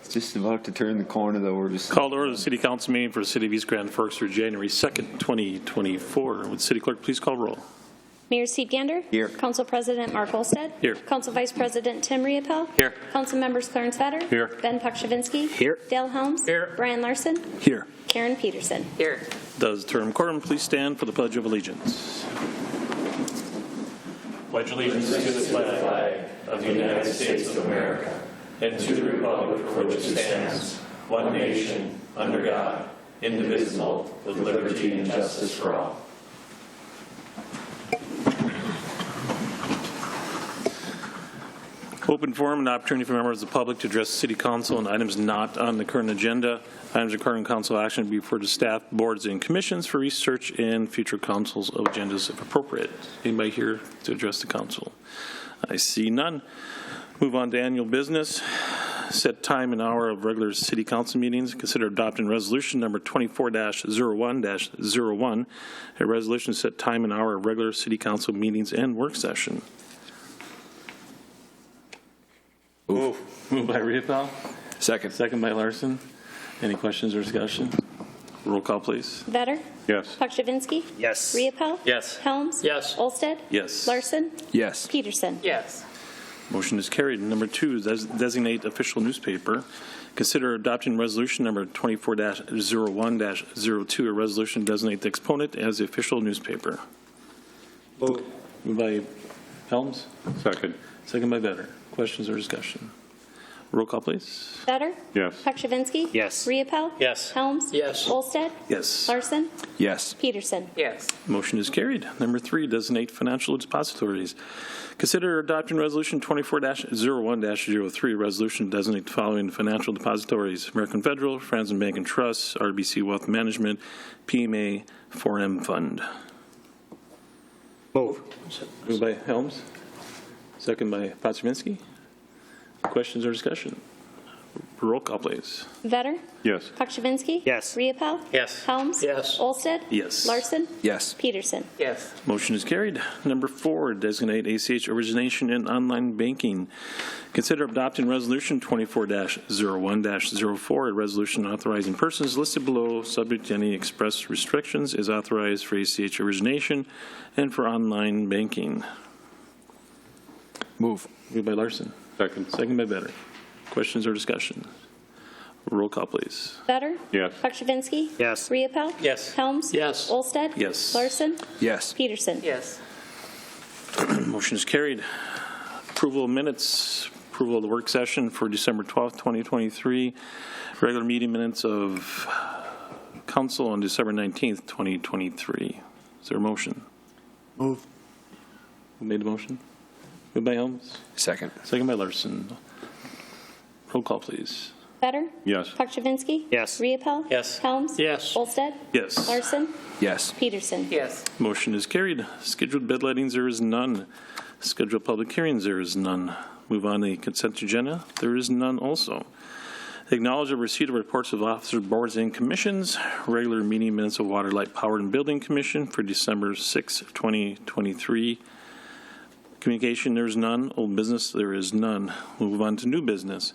Just about to turn the corner, though. We're just Call to order the City Council meeting for the City of East Grand Forks for January 2nd, 2024. Would City Clerk please call roll? Mayor Steve Gander. Here. Council President Mark Olstead. Here. Council Vice President Tim Riepel. Here. Council Members Clarence Vetter. Here. Ben Pukshavinsky. Here. Dale Helms. Here. Brian Larson. here. Karen Peterson. Here. Does term quorum please stand for the Pledge of Allegiance? Pledge allegiance to the flag of the United States of America and to the republic for which it stands, one nation, under God, indivisible, with liberty and justice for all. Open forum and opportunity for members of the public to address the City Council on items not on the current agenda. Items requiring council action to be referred to staff, boards, and commissions for research and future councils of agendas if appropriate. Anybody here to address the council? I see none. Move on to annual business. Set time and hour of regular City Council meetings. Consider adopting resolution number 24-01-01. A resolution to set time and hour of regular City Council meetings and work session. Move by Riepel. Second. Second by Larson. Any questions or discussion? Roll call, please. Vetter. Yes. Pukshavinsky. Yes. Riepel. Yes. Helms. Yes. Olstead. Yes. Larson. Yes. Peterson. Yes. Motion is carried. Number 2 is designate official newspaper. Consider adopting resolution number 24-01-02, a resolution to designate the Exponent as the official newspaper. Moved by Helms. Second. Second by Vetter. Questions or discussion? Roll call, please. Vetter. Yes. Pukshavinsky. Yes. Riepel. Yes. Helms. Yes. Olstead. Yes. Larson. Yes. Peterson. Yes. Motion is carried. Number 3, designate financial depositories. Consider adopting resolution 24-01-03, a resolution to designate the following financial depositories: American Federal, Franzen Bank and Trust, RBC Wealth Management, PMA 4M Fund. Move. Moved by Helms. Second by Pukshavinsky. Questions or discussion? Roll call, please. Vetter. Yes. Pukshavinsky. Yes. Riepel. Yes. Helms. Yes. Olstead. Yes. Larson. Yes. Peterson. Yes. Motion is carried. Number 4, designate ACH origination and online banking. Consider adopting resolution 24-01-04, a resolution authorizing persons listed below, subject to any express restrictions, is authorized for ACH origination and for online banking. Move. Moved by Larson. Second. Second by Vetter. Questions or discussion? Roll call, please. Vetter. Yes. Pukshavinsky. Yes. Riepel. Yes. Helms. Yes. Olstead. Yes. Larson. Yes. Peterson. Yes. Motion is carried. Approval of minutes. Approval of the work session for December 12th, 2023. Regular meeting minutes of council on December 19th, 2023. Is there a motion? Move. Who made the motion? Moved by Helms. Second. Second by Larson. Roll call, please. Vetter. Yes. Pukshavinsky. Yes. Riepel. Yes. Helms. Yes. Olstead. Yes. Larson. Yes. Peterson. Yes. Motion is carried. Scheduled bid lettings, there is none. Scheduled public hearings, there is none. Move on to the consent agenda. There is none also. Acknowledge the receipt of reports of officers, boards, and commissions. Regular meeting minutes of Water, Light, Power, and Building Commission for December 6, 2023. Communication, there is none. Old business, there is none. We'll move on to new business.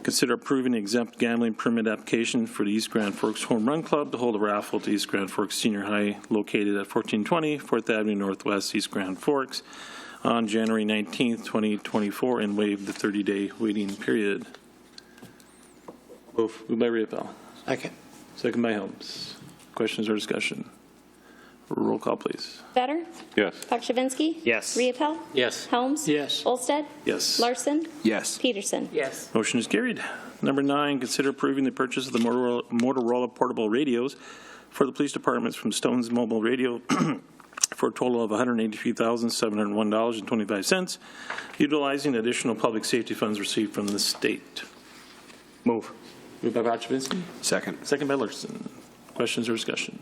Consider approving the exempt gambling permit application for the East Grand Forks Home Run Club to hold a raffle at the East Grand Forks Senior High located at 1420 4th Avenue Northwest, East Grand Forks on January 19th, 2024, and waive the 30-day waiting period. Moved by Riepel. Second. Second by Helms. Questions or discussion? Roll call, please. Vetter. Yes. Pukshavinsky. Yes. Riepel. Yes. Helms. Yes. Olstead. Yes. Larson. Yes. Peterson. Yes. Motion is carried. Number 9, consider approving the purchase of the Motorola portable radios for the police departments from Stone's Mobile Radio for a total of $183,701.25, utilizing additional public safety funds received from the state. Move. Moved by Pukshavinsky. Second. Second by Larson. Questions or discussion?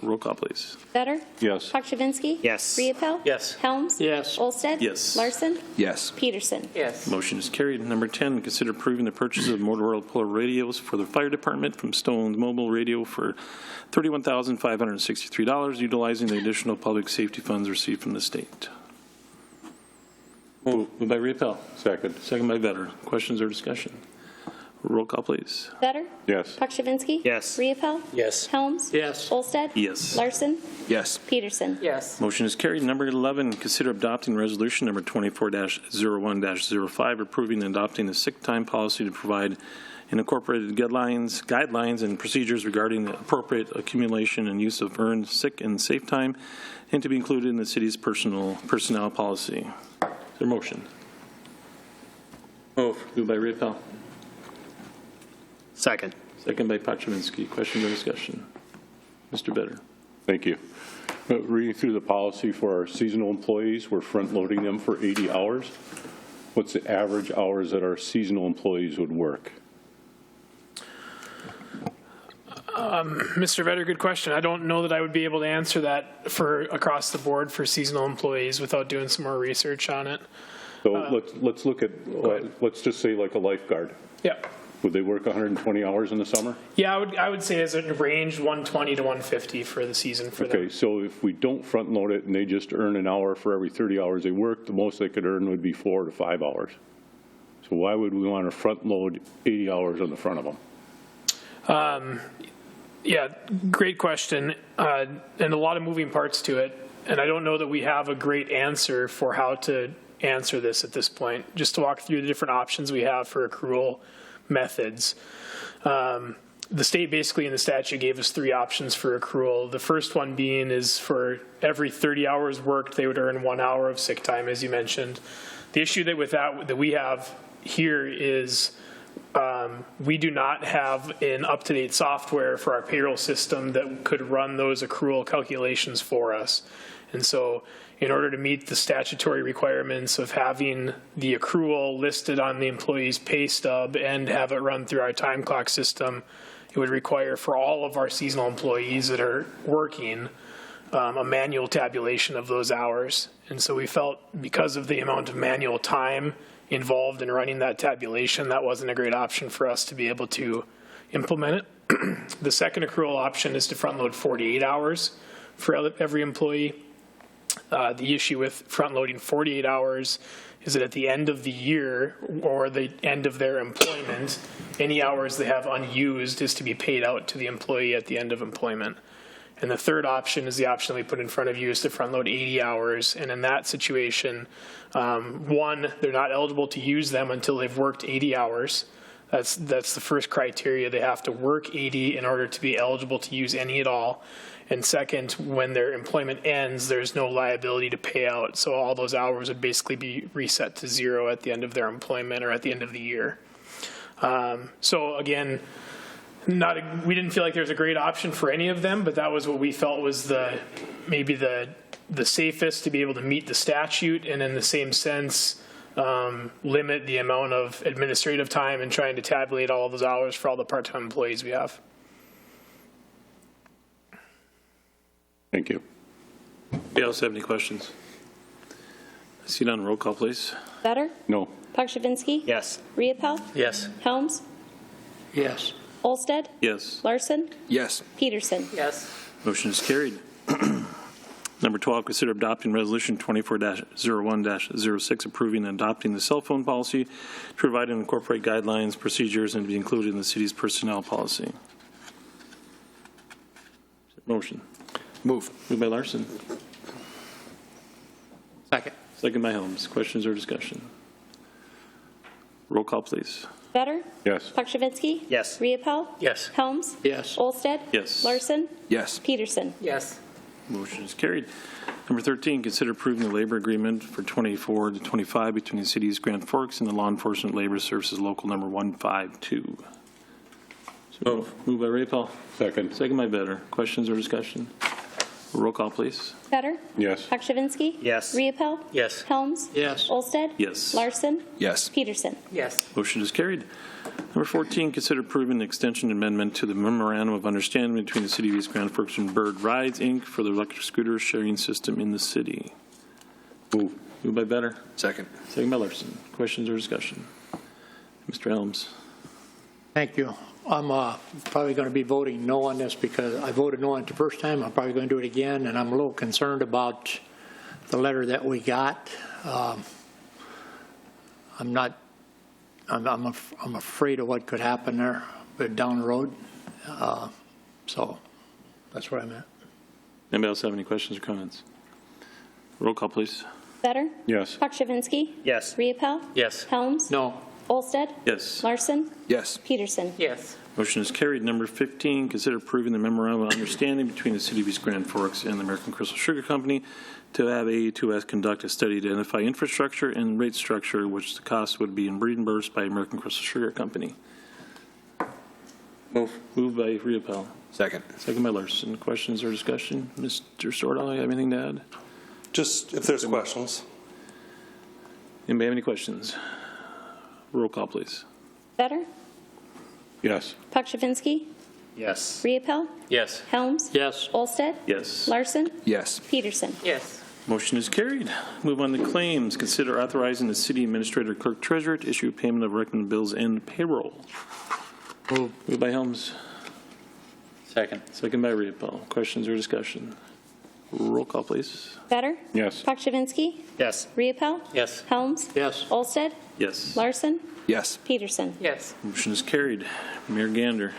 Roll call, please. Vetter. Yes. Pukshavinsky. Yes. Riepel. Yes. Helms. Yes. Olstead. Yes. Larson. Yes. Peterson. Yes. Motion is carried. Number 10, consider approving the purchase of Motorola Polar radios for the fire department from Stone's Mobile Radio for $31,563, utilizing the additional public safety funds received from the state. Moved by Riepel. Second. Second by Vetter. Questions or discussion? Roll call, please. Better? Yes. Pakshavinsky? Yes. Riepel? Yes. Helms? Yes. Olsted? Yes. Larson? Yes. Peterson? Yes. Motion is carried. Number 11, consider adopting resolution number 24-01-05, approving and adopting the sick time policy to provide incorporated guidelines and procedures regarding the appropriate accumulation and use of earned sick and safe time, and to be included in the city's personnel policy. Is there a motion? Move. Moved by Riepel. Second. Second by Pakshavinsky. Questions or discussion? Mr. Better. Thank you. Reading through the policy for our seasonal employees, we're front-loading them for 80 hours. What's the average hours that our seasonal employees would work? Mr. Vetter, good question. I don't know that I would be able to answer that for across the board for seasonal employees without doing some more research on it. So let's look at, let's just say like a lifeguard. Yeah. Would they work 120 hours in the summer? Yeah, I would say as a range 120 to 150 for the season for Okay, them. so if we don't front load it and they just earn an hour for every 30 hours they work, the most they could earn would be 4 to 5 hours. So why would we want to front load 80 hours on the front of them? Yeah, great question, and a lot of moving parts to it. And I don't know that we have a great answer for how to answer this at this point. Just to walk through the different options we have for accrual methods. The state basically in the statute gave us 3 options for accrual. The first one being is for every 30 hours worked, they would earn 1 hour of sick time, as you mentioned. The issue that we have here is we do not have an up-to-date software for our payroll system that could run those accrual calculations for us. And so in order to meet the statutory requirements of having the accrual listed on the employee's pay stub and have it run through our time clock system, it would require for all of our seasonal employees that are working a manual tabulation of those hours. And so we felt because of the amount of manual time involved in running that tabulation, that wasn't a great option for us to be able to implement it. The second accrual option is to front load 48 hours for every employee. The issue with front loading 48 hours is that at the end of the year or the end of their employment, any hours they have unused is to be paid out to the employee at the end of employment. And the third option is the option we put in front of you, is to front load 80 hours. And in that situation, one, they're not eligible to use them until they've worked 80 hours. That's the first criteria. They have to work 80 in order to be eligible to use any at all. And second, when their employment ends, there's no liability to pay out. So all those hours would basically be reset to 0 at the end of their employment or at the end of the year. So again, we didn't feel like there was a great option for any of them, but that was what we felt was maybe the safest to be able to meet the statute, and in the same sense limit the amount of administrative time in trying to tabulate all of those hours for all the part-time employees we have. Thank you. Anybody else have any questions? See none. Roll call, please. Better? No. Pakshavinsky? Yes. Riepel? Yes. Helms? Yes. Olsted? Yes. Larson? Yes. Peterson? Yes. Motion is carried. Number 12, consider adopting resolution 24-01-06, approving and adopting the cell phone policy to provide and incorporate guidelines, procedures, and be included in the city's personnel policy. Motion. Move. Moved by Larson. Second. Second by Helms. Questions or discussion? Roll call, please. Better? Yes. Pakshavinsky? Yes. Riepel? Yes. Helms? Yes. Olsted? Yes. Larson? Yes. Peterson? Yes. Motion is carried. Number 13, consider approving the labor agreement for 24 to 25 between the city's Grand Forks and the Law Enforcement Labor Services Local Number 152. Move. Moved by Riepel. Second. Second by Better. Questions or discussion? Roll call, please. Better? Yes. Pakshavinsky? Yes. Riepel? Yes. Helms? Yes. Olsted? Yes. Larson? Yes. Peterson? Yes. Motion is carried. Number 14, consider approving the extension amendment to the memorandum of understanding between the City of East Grand Forks and Bird Rides, Inc. for the electric scooter sharing system in the city. Move. Moved by Better. Second. Second by Larson. Questions or discussion? Mr. Helms. Thank you. I'm probably going to be voting no on this because I voted no on it the first time. I'm probably going to do it again, and I'm a little concerned about the letter that we got. I'm not I'm afraid of what could happen there, but down the road. So that's where I'm at. Anybody else have any questions or comments? Roll call, please. Better? Yes. Pakshavinsky? Yes. Riepel? Yes. Helms? No. Olsted? Yes. Larson? Yes. Peterson? Yes. Motion is carried. Number 15, consider approving the memorandum of understanding between the City of East Grand Forks and the American Crystal Sugar Company to have AE2S conduct a study to identify infrastructure and rate structure, which the cost would be reimbursed by American Crystal Sugar Company. Move. Moved by Riepel. Second. Second by Larson. Questions or discussion? Mr. Stordahl, you have anything to add? Just if there's questions. Anybody have any questions? Roll call, please. Better? Yes. Pakshavinsky? Yes. Riepel? Yes. Helms? Yes. Olsted? Yes. Larson? Yes. Peterson? Yes. Motion is carried. Move on to claims. Consider authorizing the city administrator, clerk, treasurer to issue payment of recommended bills and payroll. Moved by Helms. Second. Second by Riepel. Questions or discussion? Roll call, please. Better? Yes. Pakshavinsky? Yes. Riepel? Yes. Helms? Yes. Olsted? Yes. Larson? Yes. Peterson? Yes. Motion is carried. Mayor Gander.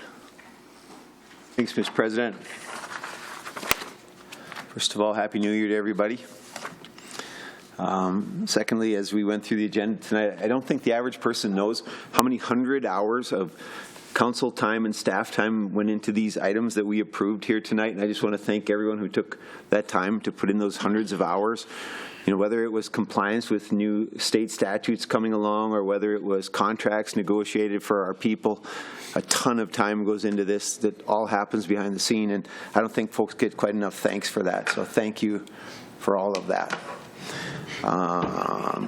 Thanks, Mr. President. First of all, Happy New Year to everybody. Secondly, as we went through the agenda tonight, I don't think the average person knows how many 100 hours of council time and staff time went into these items that we approved here tonight. And I just want to thank everyone who took that time to put in those hundreds of hours. You know, whether it was compliance with new state statutes coming along or whether it was contracts negotiated for our people, a ton of time goes into this that all happens behind the scene. And I don't think folks get quite enough thanks for that. So thank you for all of that.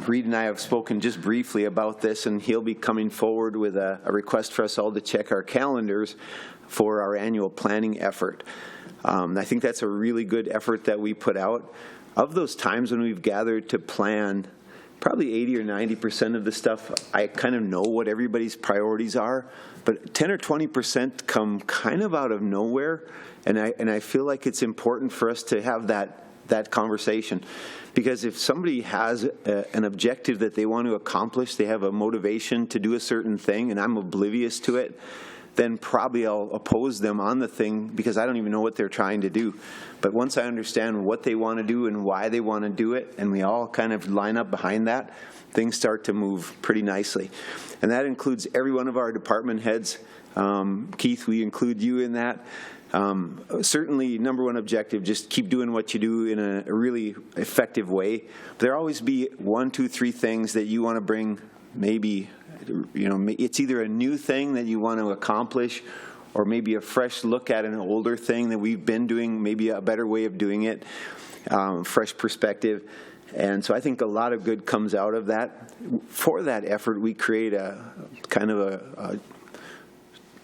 Reed and I have spoken just briefly about this, and he'll be coming forward with a request for us all to check our calendars for our annual planning effort. I think that's a really good effort that we put out. Of those times when we've gathered to plan, probably 80 or 90% of the stuff, I kind of know what everybody's priorities are, but 10 or 20% come kind of out of nowhere, and I feel like it's important for us to have that conversation. Because if somebody has an objective that they want to accomplish, they have a motivation to do a certain thing, and I'm oblivious to it, then probably I'll oppose them on the thing because I don't even know what they're trying to do. But once I understand what they want to do and why they want to do it, and we all kind of line up behind that, things start to move pretty nicely. And that includes every one of our department heads. Keith, we include you in that. Certainly, number one objective, just keep doing what you do in a really effective way. But there always be 1, 2, 3 things that you want to bring. Maybe, you know, it's either a new thing that you want to accomplish or maybe a fresh look at an older thing that we've been doing, maybe a better way of doing it, fresh perspective. And so I think a lot of good comes out of that. For that effort, we create a kind of a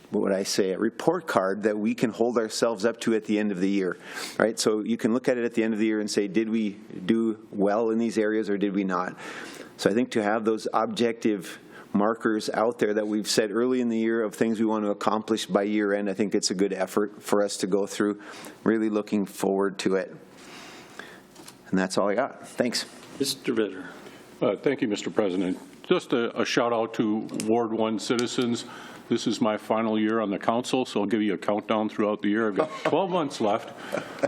what would I say, a report card that we can hold ourselves up to at the end of the year, right? So you can look at it at the end of the year and say, did we do well in these areas or did we not? So I think to have those objective markers out there that we've set early in the year of things we want to accomplish by year end, I think it's a good effort for us to go through. Really looking forward to it. And that's all I got. Thanks. Mr. Vetter. Thank you, Mr. President. Just a shout out to Ward 1 citizens. This is my final year on the council, so I'll give you a countdown throughout the year. I've got 12 months left,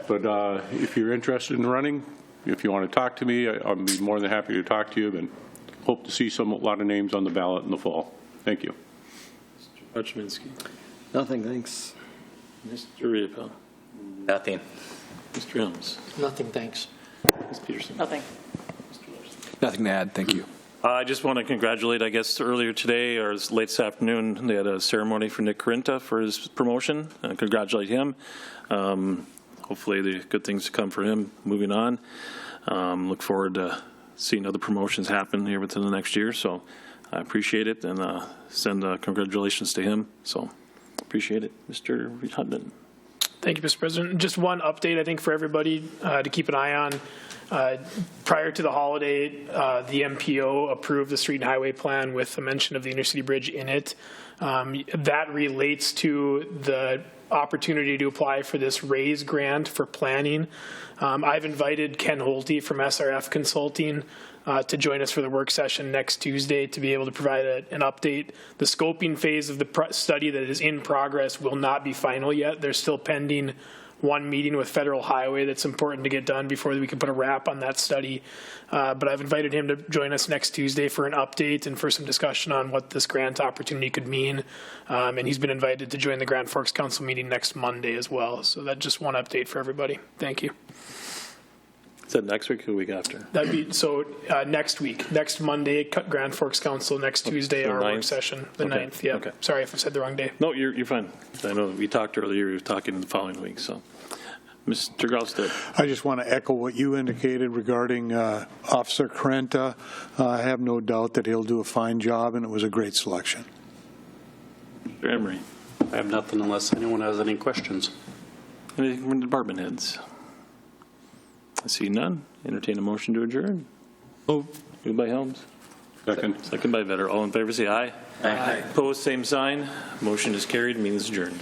but if you're interested in running, if you want to talk to me, I'll be more than happy to talk to you, and hope to see a lot of names on the ballot in the fall. Thank you. Mr. Pakshavinsky. Nothing, thanks. Mr. Riepel. Nothing. Mr. Helms. Nothing, thanks. Ms. Peterson. Nothing. Mr. Larson. Nothing to add, thank you. I just want to congratulate, I guess, earlier today or late this afternoon, they had a ceremony for Nick Corinta for his promotion. Congratulate him. Hopefully the good things to come for him moving on. Look forward to seeing other promotions happen here within the next year. So I appreciate it and send congratulations to him. So appreciate it. Mr. Hutman. Thank you, Mr. President. Just one update, I think, for everybody to keep an eye on. Prior to the holiday, the MPO approved the street and highway plan with a mention of the intercity bridge in it. That relates to the opportunity to apply for this RAISE grant for planning. I've invited Ken Holte from SRF Consulting to join us for the work session next Tuesday to be able to provide an update. The scoping phase of the study that is in progress will not be final yet. There's still pending one meeting with Federal Highway that's important to get done before we can put a wrap on that study. But I've invited him to join us next Tuesday for an update and for some discussion on what this grant opportunity could mean. And he's been invited to join the Grand Forks Council meeting next Monday as well. So that's just one update for everybody. Thank you. Is that next week or the week after? That'd be next week, next Monday, Grand Forks Council, next Tuesday, the our 9th? work session, the Okay. 9th. Yeah. Okay. Sorry if I said the wrong day. No, you're fine. I know we talked earlier, we were talking the following week, so. Mr. Gaustad. I just want to echo what you indicated regarding Officer Carenta. I have no doubt that he'll do a fine job, and it was a great selection. Mr. Emery. I have nothing unless anyone has any questions. Anything from the department heads? I see none. Entertain a motion to adjourn. Moved by Helms. Second. Second by Vetter. All in favor, say aye. Aye. Opposed, same sign. Motion is carried. Meeting is adjourned.